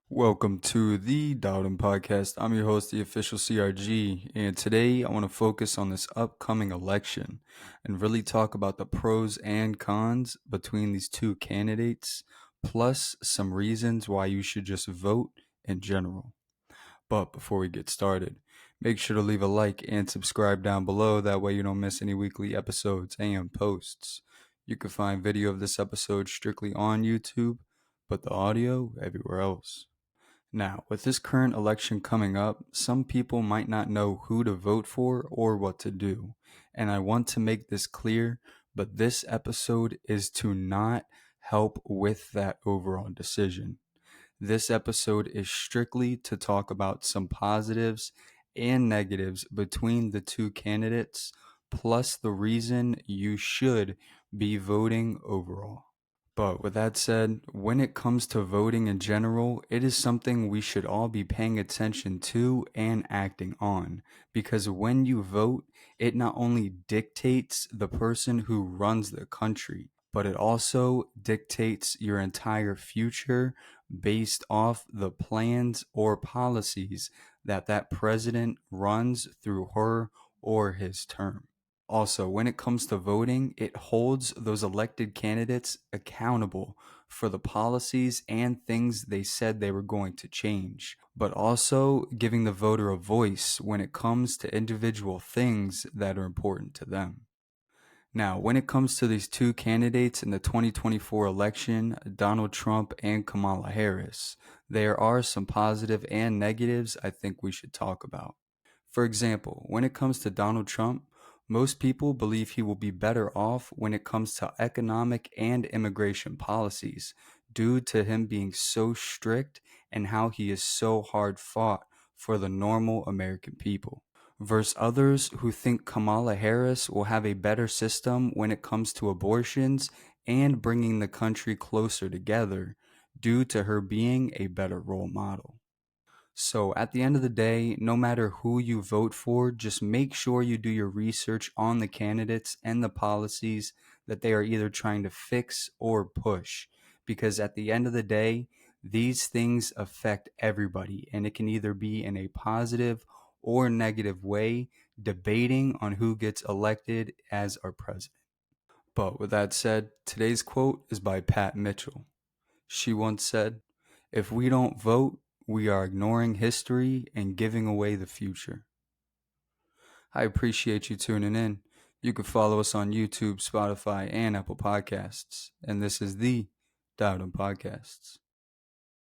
Welcome to the Dowden Podcast. I'm your host, the official CRG, and today I want to focus on this upcoming election and really talk about the pros and cons between these two candidates, plus some reasons why you should just vote in general. But before we get started, make sure to leave a like and subscribe down below. That way you don't miss any weekly episodes and posts. You can find video of this episode strictly on YouTube, but the audio everywhere else. Now, with this current election coming up, some people might not know who to vote for or what to do. And I want to make this clear, but this episode is to not help with that overall decision. This episode is strictly to talk about some positives and negatives between the two candidates, plus the reason you should be voting overall. But with that said, when it comes to voting in general, it is something we should all be paying attention to and acting on. Because when you vote, it not only dictates the person who runs the country, but it also dictates your entire future based off the plans or policies that president runs through her or his term. Also, when it comes to voting, it holds those elected candidates accountable for the policies and things they said they were going to change, but also giving the voter a voice when it comes to individual things that are important to them. Now, when it comes to these two candidates in the 2024 election, Donald Trump and Kamala Harris, there are some positive and negatives I think we should talk about. For example, when it comes to Donald Trump, most people believe he will be better off when it comes to economic and immigration policies due to him being so strict and how he is so hard fought for the normal American people. Versus others who think Kamala Harris will have a better system when it comes to abortions and bringing the country closer together due to her being a better role model. So at the end of the day, no matter who you vote for, just make sure you do your research on the candidates and the policies that they are either trying to fix or push. Because at the end of the day, these things affect everybody, and it can either be in a positive or negative way, debating on who gets elected as our president. But with that said, today's quote is by Pat Mitchell. She once said, "If we don't vote, we are ignoring history and giving away the future." I appreciate you tuning in. You can follow us on YouTube, Spotify, and Apple Podcasts. And this is the Dowden Podcasts.